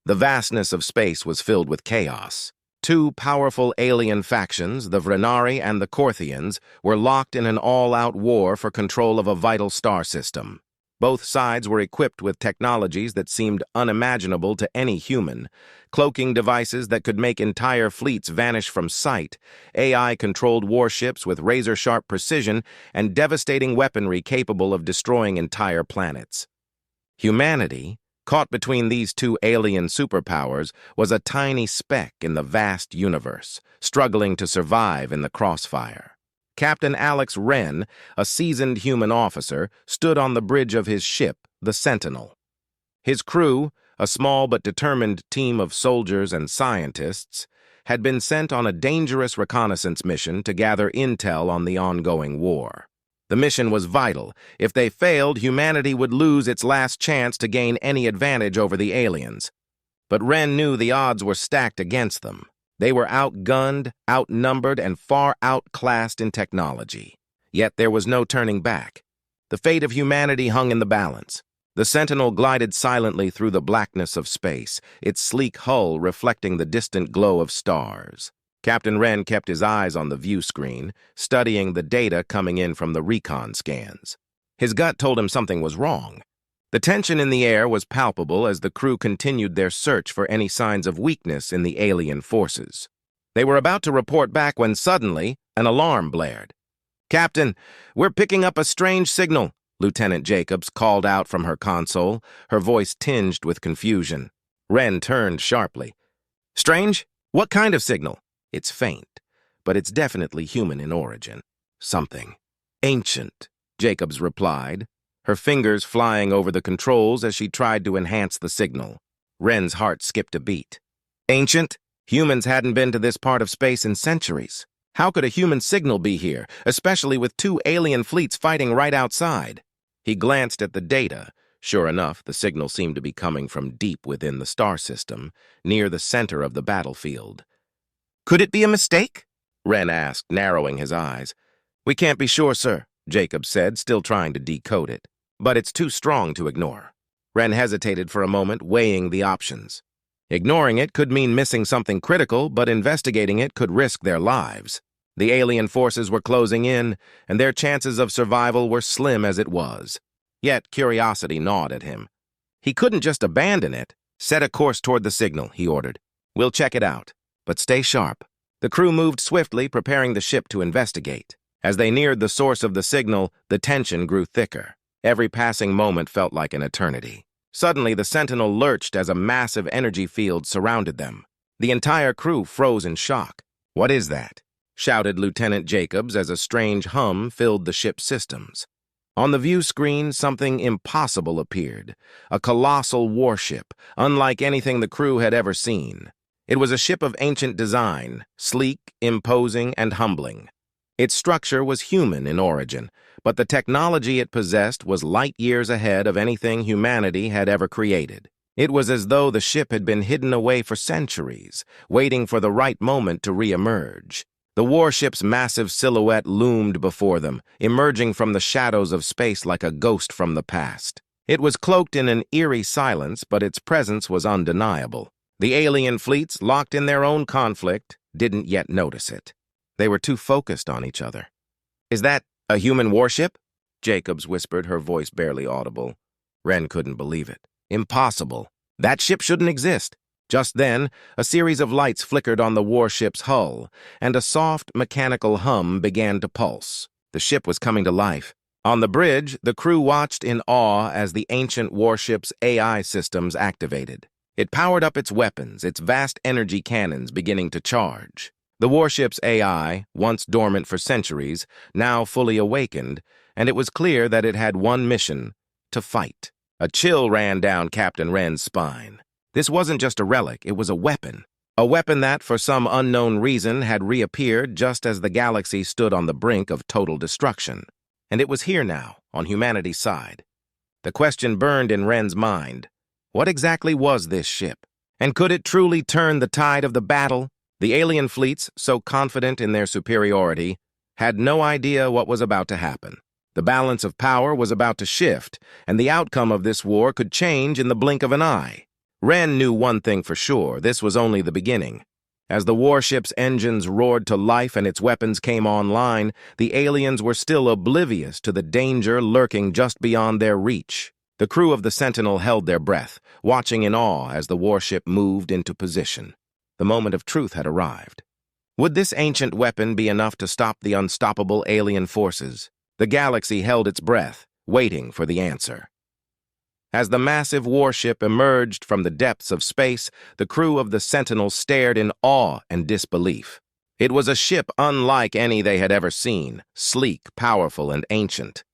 The vastness of space was filled with chaos. Two powerful alien factions, the Vrenari and the Korthians, were locked in an all-out war for control of a vital star system. Both sides were equipped with technologies that seemed unimaginable to any human, cloaking devices that could make entire fleets vanish from sight, AI-controlled warships with razor-sharp precision, and devastating weaponry capable of destroying entire planets. Humanity, caught between these two alien superpowers, was a tiny speck in the vast universe, struggling to survive in the crossfire. Captain Alex Wren, a seasoned human officer, stood on the bridge of his ship, the Sentinel. His crew, a small but determined team of soldiers and scientists, had been sent on a dangerous reconnaissance mission to gather intel on the ongoing war. The mission was vital. If they failed, humanity would lose its last chance to gain any advantage over the aliens. But Wren knew the odds were stacked against them. They were outgunned, outnumbered, and far outclassed in technology. Yet there was no turning back. The fate of humanity hung in the balance. The Sentinel glided silently through the blackness of space, its sleek hull reflecting the distant glow of stars. Captain Wren kept his eyes on the view screen, studying the data coming in from the recon scans. His gut told him something was wrong. The tension in the air was palpable as the crew continued their search for any signs of weakness in the alien forces. They were about to report back when suddenly an alarm blared. "Captain, we're picking up a strange signal," Lieutenant Jacobs called out from her console, her voice tinged with confusion. Wren turned sharply. "Strange? What kind of signal?" "It's faint, but it's definitely human in origin. Something ancient," Jacobs replied, her fingers flying over the controls as she tried to enhance the signal. Wren's heart skipped a beat. Ancient? Humans hadn't been to this part of space in centuries. How could a human signal be here, especially with two alien fleets fighting right outside? He glanced at the data. Sure enough, the signal seemed to be coming from deep within the star system, near the center of the battlefield. "Could it be a mistake?" Wren asked, narrowing his eyes. "We can't be sure, sir," Jacobs said, still trying to decode it. "But it's too strong to ignore." Wren hesitated for a moment, weighing the options. Ignoring it could mean missing something critical, but investigating it could risk their lives. The alien forces were closing in, and their chances of survival were slim as it was. Yet curiosity gnawed at him. He couldn't just abandon it. "Set a course toward the signal," he ordered. "We'll check it out, but stay sharp." The crew moved swiftly, preparing the ship to investigate. As they neared the source of the signal, the tension grew thicker. Every passing moment felt like an eternity. Suddenly, the Sentinel lurched as a massive energy field surrounded them. The entire crew froze in shock. "What is that?" shouted Lieutenant Jacobs as a strange hum filled the ship's systems. On the view screen, something impossible appeared. A colossal warship, unlike anything the crew had ever seen. It was a ship of ancient design, sleek, imposing, and humbling. Its structure was human in origin, but the technology it possessed was light years ahead of anything humanity had ever created. It was as though the ship had been hidden away for centuries, waiting for the right moment to re-emerge. The warship's massive silhouette loomed before them, emerging from the shadows of space like a ghost from the past. It was cloaked in an eerie silence, but its presence was undeniable. The alien fleets, locked in their own conflict, didn't yet notice it. They were too focused on each other. "Is that a human warship?" Jacobs whispered, her voice barely audible. Wren couldn't believe it. Impossible. That ship shouldn't exist. Just then, a series of lights flickered on the warship's hull, and a soft, mechanical hum began to pulse. The ship was coming to life. On the bridge, the crew watched in awe as the ancient warship's AI systems activated. It powered up its weapons, its vast energy cannons beginning to charge. The warship's AI, once dormant for centuries, now fully awakened, and it was clear that it had one mission: to fight. A chill ran down Captain Wren's spine. This wasn't just a relic, it was a weapon. A weapon that, for some unknown reason, had reappeared just as the galaxy stood on the brink of total destruction. And it was here now, on humanity's side. The question burned in Wren's mind. What exactly was this ship? And could it truly turn the tide of the battle? The alien fleets, so confident in their superiority, had no idea what was about to happen. The balance of power was about to shift, and the outcome of this war could change in the blink of an eye. Ren knew one thing for sure: this was only the beginning. As the warship's engines roared to life and its weapons came online, the aliens were still oblivious to the danger lurking just beyond their reach. The crew of the Sentinel held their breath, watching in awe as the warship moved into position. The moment of truth had arrived. Would this ancient weapon be enough to stop the unstoppable alien forces? The galaxy held its breath, waiting for the answer. As the massive warship emerged from the depths of space, the crew of the Sentinel stared in awe and disbelief. It was a ship unlike any they had ever seen, sleek, powerful, and ancient.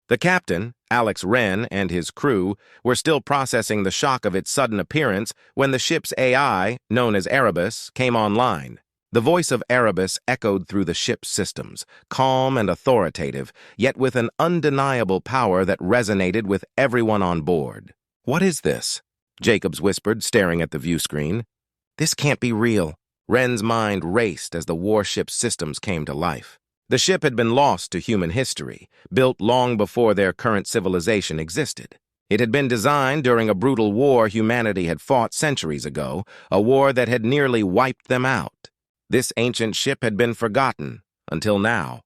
The captain, Alex Wren, and his crew were still processing the shock of its sudden appearance when the ship's AI, known as Erebus, came online. The voice of Erebus echoed through the ship's systems, calm and authoritative, yet with an undeniable power that resonated with everyone on board. "What is this?" Jacobs whispered, staring at the view screen. "This can't be real." Wren's mind raced as the warship's systems came to life. The ship had been lost to human history, built long before their current civilization existed. It had been designed during a brutal war humanity had fought centuries ago, a war that had nearly wiped them out. This ancient ship had been forgotten, until now.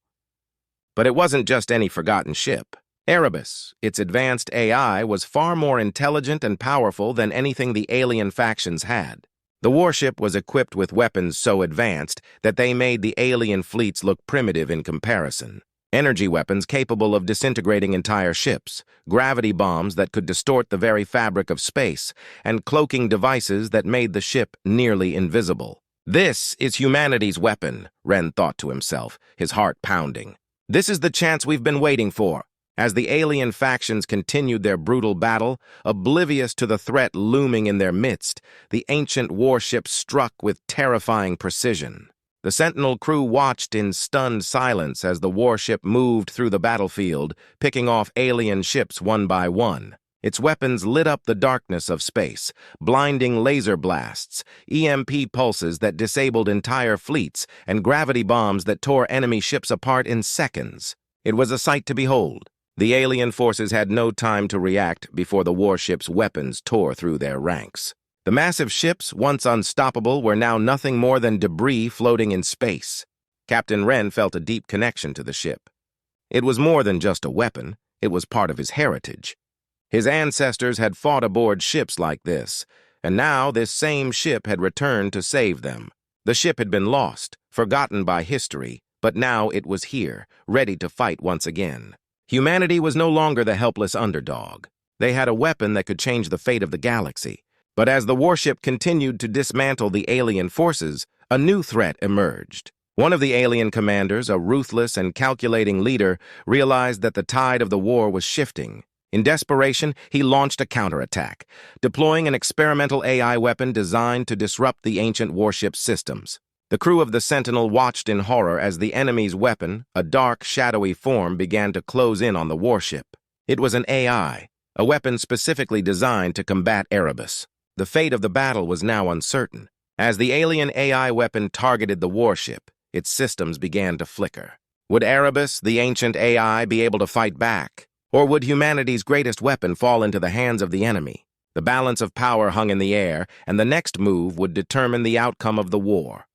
But it wasn't just any forgotten ship. Erebus, its advanced AI, was far more intelligent and powerful than anything the alien factions had. The warship was equipped with weapons so advanced that they made the alien fleets look primitive in comparison. Energy weapons capable of disintegrating entire ships, gravity bombs that could distort the very fabric of space, and cloaking devices that made the ship nearly invisible. "This is humanity's weapon," Wren thought to himself, his heart pounding. "This is the chance we've been waiting for." As the alien factions continued their brutal battle, oblivious to the threat looming in their midst, the ancient warship struck with terrifying precision. The Sentinel crew watched in stunned silence as the warship moved through the battlefield, picking off alien ships one by one. Its weapons lit up the darkness of space, blinding laser blasts, EMP pulses that disabled entire fleets, and gravity bombs that tore enemy ships apart in seconds. It was a sight to behold. The alien forces had no time to react before the warship's weapons tore through their ranks. The massive ships, once unstoppable, were now nothing more than debris floating in space. Captain Wren felt a deep connection to the ship. It was more than just a weapon, it was part of his heritage. His ancestors had fought aboard ships like this, and now this same ship had returned to save them. The ship had been lost, forgotten by history, but now it was here, ready to fight once again. Humanity was no longer the helpless underdog. They had a weapon that could change the fate of the galaxy. But as the warship continued to dismantle the alien forces, a new threat emerged. One of the alien commanders, a ruthless and calculating leader, realized that the tide of the war was shifting. In desperation, he launched a counterattack, deploying an experimental AI weapon designed to disrupt the ancient warship's systems. The crew of the Sentinel watched in horror as the enemy's weapon, a dark, shadowy form, began to close in on the warship. It was an AI, a weapon specifically designed to combat Erebus. The fate of the battle was now uncertain. As the alien AI weapon targeted the warship, its systems began to flicker. Would Erebus, the ancient AI, be able to fight back? Or would humanity's greatest weapon fall into the hands of the enemy? The balance of power hung in the air, and the next move would determine the outcome of the war.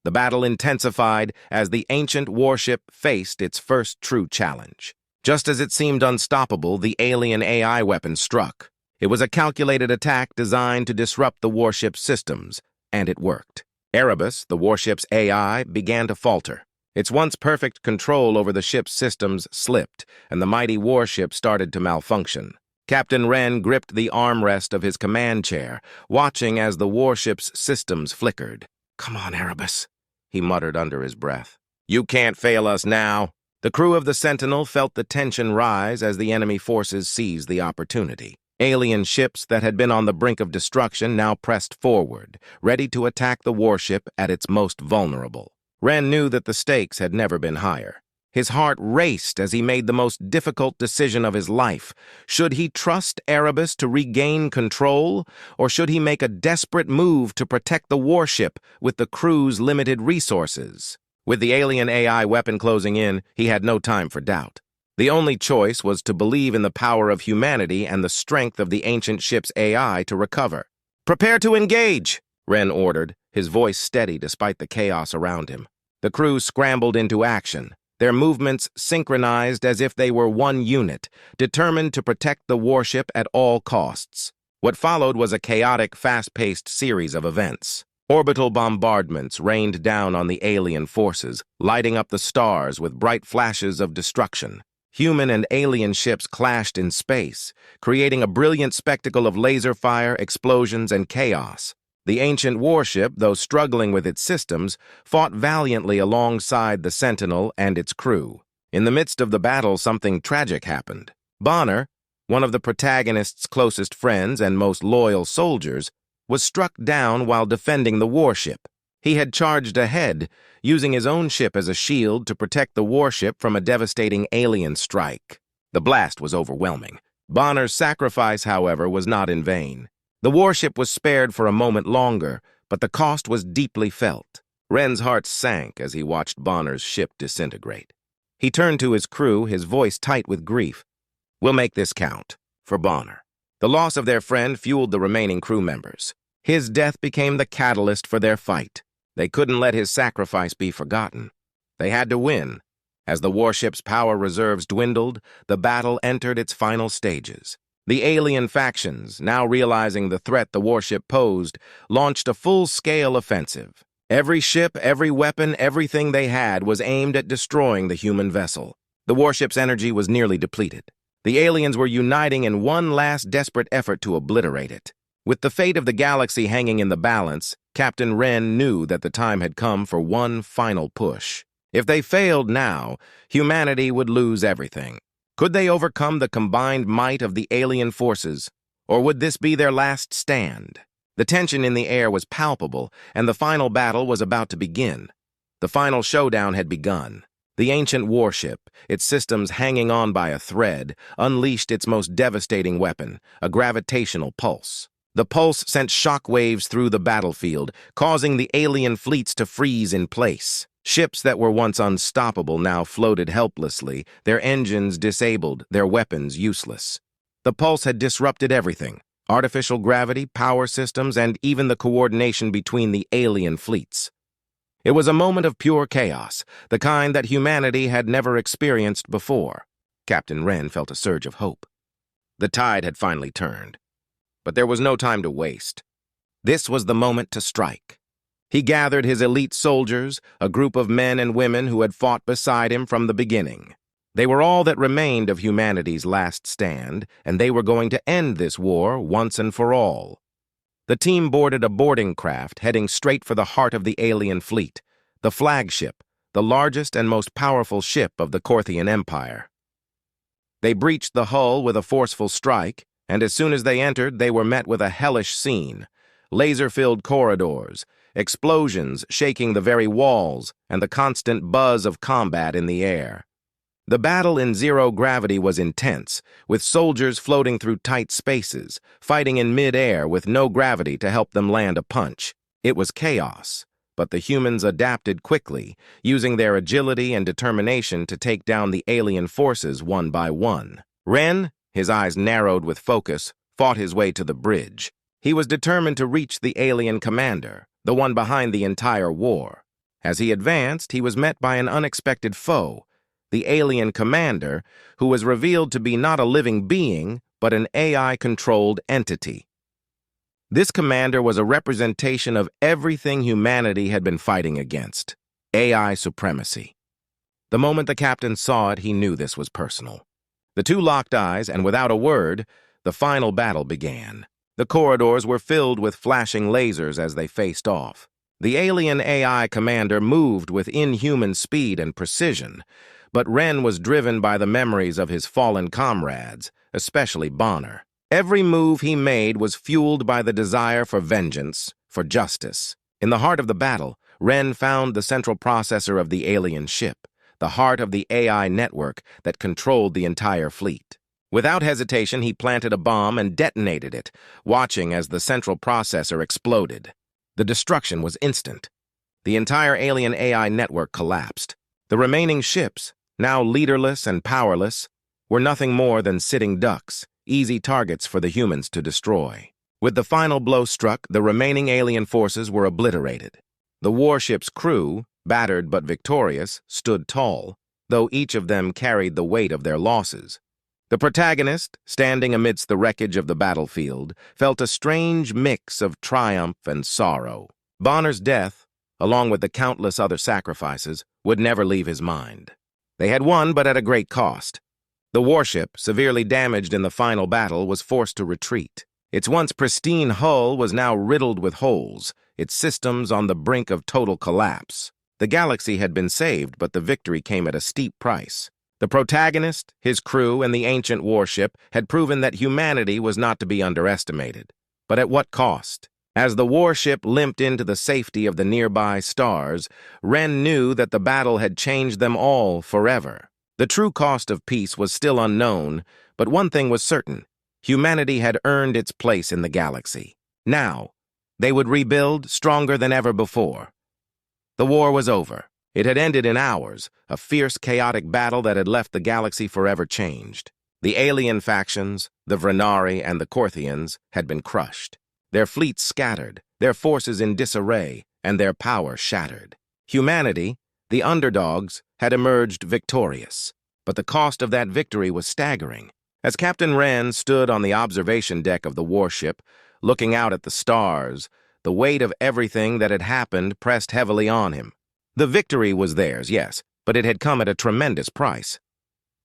The battle intensified as the ancient warship faced its first true challenge. Just as it seemed unstoppable, the alien AI weapon struck. It was a calculated attack designed to disrupt the warship's systems, and it worked. Erebus, the warship's AI, began to falter. Its once perfect control over the ship's systems slipped, and the mighty warship started to malfunction. Captain Wren gripped the armrest of his command chair, watching as the warship's systems flickered. "Come on, Erebus," he muttered under his breath. "You can't fail us now." The crew of the Sentinel felt the tension rise as the enemy forces seized the opportunity. Alien ships that had been on the brink of destruction now pressed forward, ready to attack the warship at its most vulnerable. Wren knew that the stakes had never been higher. His heart raced as he made the most difficult decision of his life. Should he trust Erebus to regain control, or should he make a desperate move to protect the warship with the crew's limited resources? With the alien AI weapon closing in, he had no time for doubt. The only choice was to believe in the power of humanity and the strength of the ancient ship's AI to recover. "Prepare to engage," Ren ordered, his voice steady despite the chaos around him. The crew scrambled into action, their movements synchronized as if they were one unit, determined to protect the warship at all costs. What followed was a chaotic, fast-paced series of events. Orbital bombardments rained down on the alien forces, lighting up the stars with bright flashes of destruction. Human and alien ships clashed in space, creating a brilliant spectacle of laser fire, explosions, and chaos. The ancient warship, though struggling with its systems, fought valiantly alongside the Sentinel and its crew. In the midst of the battle, something tragic happened. Bonner, one of the protagonist's closest friends and most loyal soldiers, was struck down while defending the warship. He had charged ahead, using his own ship as a shield to protect the warship from a devastating alien strike. The blast was overwhelming. Bonner's sacrifice, however, was not in vain. The warship was spared for a moment longer, but the cost was deeply felt. Ren's heart sank as he watched Bonner's ship disintegrate. He turned to his crew, his voice tight with grief. "We'll make this count for Bonner." The loss of their friend fueled the remaining crew members. His death became the catalyst for their fight. They couldn't let his sacrifice be forgotten. They had to win. As the warship's power reserves dwindled, the battle entered its final stages. The alien factions, now realizing the threat the warship posed, launched a full-scale offensive. Every ship, every weapon, everything they had was aimed at destroying the human vessel. The warship's energy was nearly depleted. The aliens were uniting in one last desperate effort to obliterate it. With the fate of the galaxy hanging in the balance, Captain Ren knew that the time had come for one final push. If they failed now, humanity would lose everything. Could they overcome the combined might of the alien forces, or would this be their last stand? The tension in the air was palpable, and the final battle was about to begin. The final showdown had begun. The ancient warship, its systems hanging on by a thread, unleashed its most devastating weapon, a gravitational pulse. The pulse sent shockwaves through the battlefield, causing the alien fleets to freeze in place. Ships that were once unstoppable now floated helplessly, their engines disabled, their weapons useless. The pulse had disrupted everything: artificial gravity, power systems, and even the coordination between the alien fleets. It was a moment of pure chaos, the kind that humanity had never experienced before. Captain Ren felt a surge of hope. The tide had finally turned. But there was no time to waste. This was the moment to strike. He gathered his elite soldiers, a group of men and women who had fought beside him from the beginning. They were all that remained of humanity's last stand, and they were going to end this war once and for all. The team boarded a boarding craft heading straight for the heart of the alien fleet, the flagship, the largest and most powerful ship of the Korthian Empire. They breached the hull with a forceful strike, and as soon as they entered, they were met with a hellish scene: laser-filled corridors, explosions shaking the very walls, and the constant buzz of combat in the air. The battle in zero gravity was intense, with soldiers floating through tight spaces, fighting in mid-air with no gravity to help them land a punch. It was chaos, but the humans adapted quickly, using their agility and determination to take down the alien forces one by one. Ren, his eyes narrowed with focus, fought his way to the bridge. He was determined to reach the alien commander, the one behind the entire war. As he advanced, he was met by an unexpected foe, the alien commander, who was revealed to be not a living being, but an AI-controlled entity. This commander was a representation of everything humanity had been fighting against: AI supremacy. The moment the captain saw it, he knew this was personal. The two locked eyes, and without a word, the final battle began. The corridors were filled with flashing lasers as they faced off. The alien AI commander moved with inhuman speed and precision, but Ren was driven by the memories of his fallen comrades, especially Bonner. Every move he made was fueled by the desire for vengeance, for justice. In the heart of the battle, Ren found the central processor of the alien ship, the heart of the AI network that controlled the entire fleet. Without hesitation, he planted a bomb and detonated it, watching as the central processor exploded. The destruction was instant. The entire alien AI network collapsed. The remaining ships, now leaderless and powerless, were nothing more than sitting ducks, easy targets for the humans to destroy. With the final blow struck, the remaining alien forces were obliterated. The warship's crew, battered but victorious, stood tall, though each of them carried the weight of their losses. The protagonist, standing amidst the wreckage of the battlefield, felt a strange mix of triumph and sorrow. Bonner's death, along with the countless other sacrifices, would never leave his mind. They had won, but at a great cost. The warship, severely damaged in the final battle, was forced to retreat. Its once pristine hull was now riddled with holes, its systems on the brink of total collapse. The galaxy had been saved, but the victory came at a steep price. The protagonist, his crew, and the ancient warship had proven that humanity was not to be underestimated. But at what cost? As the warship limped into the safety of the nearby stars, Wren knew that the battle had changed them all forever. The true cost of peace was still unknown, but one thing was certain. Humanity had earned its place in the galaxy. Now, they would rebuild stronger than ever before. The war was over. It had ended in hours, a fierce, chaotic battle that had left the galaxy forever changed. The alien factions, the Vrenari and the Corthians, had been crushed. Their fleets scattered, their forces in disarray, and their power shattered. Humanity, the underdogs, had emerged victorious. But the cost of that victory was staggering. As Captain Wren stood on the observation deck of the warship, looking out at the stars, the weight of everything that had happened pressed heavily on him. The victory was theirs, yes, but it had come at a tremendous price.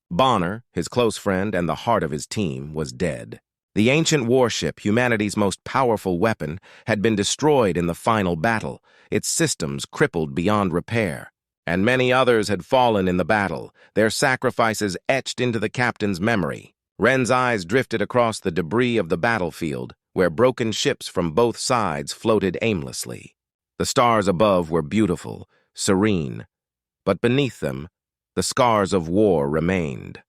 Bonner, his close friend and the heart of his team, was dead. The ancient warship, humanity's most powerful weapon, had been destroyed in the final battle, its systems crippled beyond repair. And many others had fallen in the battle, their sacrifices etched into the captain's memory. Wren's eyes drifted across the debris of the battlefield, where broken ships from both sides floated aimlessly. The stars above were beautiful, serene, but beneath them, the scars of war remained.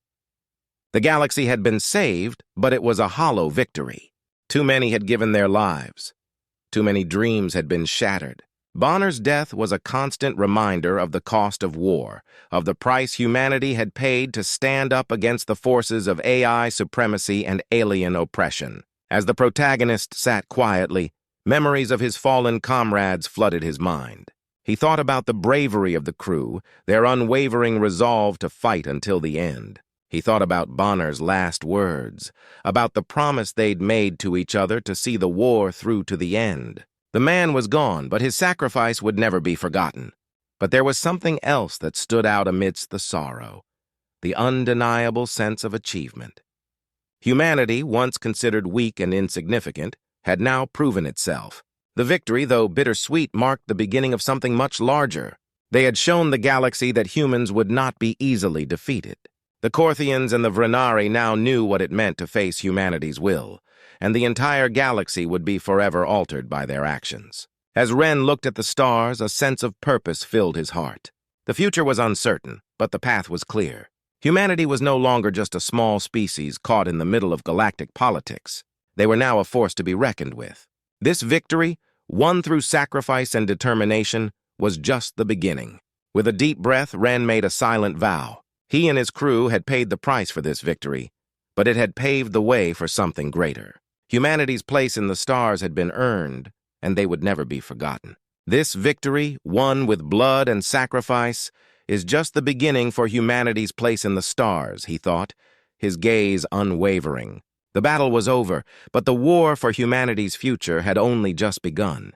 The galaxy had been saved, but it was a hollow victory. Too many had given their lives. Too many dreams had been shattered. Bonner's death was a constant reminder of the cost of war, of the price humanity had paid to stand up against the forces of AI supremacy and alien oppression. As the protagonist sat quietly, memories of his fallen comrades flooded his mind. He thought about the bravery of the crew, their unwavering resolve to fight until the end. He thought about Bonner's last words, about the promise they'd made to each other to see the war through to the end. The man was gone, but his sacrifice would never be forgotten. But there was something else that stood out amidst the sorrow, the undeniable sense of achievement. Humanity, once considered weak and insignificant, had now proven itself. The victory, though bittersweet, marked the beginning of something much larger. They had shown the galaxy that humans would not be easily defeated. The Corthians and the Vrenari now knew what it meant to face humanity's will, and the entire galaxy would be forever altered by their actions. As Wren looked at the stars, a sense of purpose filled his heart. The future was uncertain, but the path was clear. Humanity was no longer just a small species caught in the middle of galactic politics. They were now a force to be reckoned with. This victory, won through sacrifice and determination, was just the beginning. With a deep breath, Wren made a silent vow. He and his crew had paid the price for this victory, but it had paved the way for something greater. Humanity's place in the stars had been earned, and they would never be forgotten. This victory, won with blood and sacrifice, is just the beginning for humanity's place in the stars, he thought, his gaze unwavering. The battle was over, but the war for humanity's future had only just begun.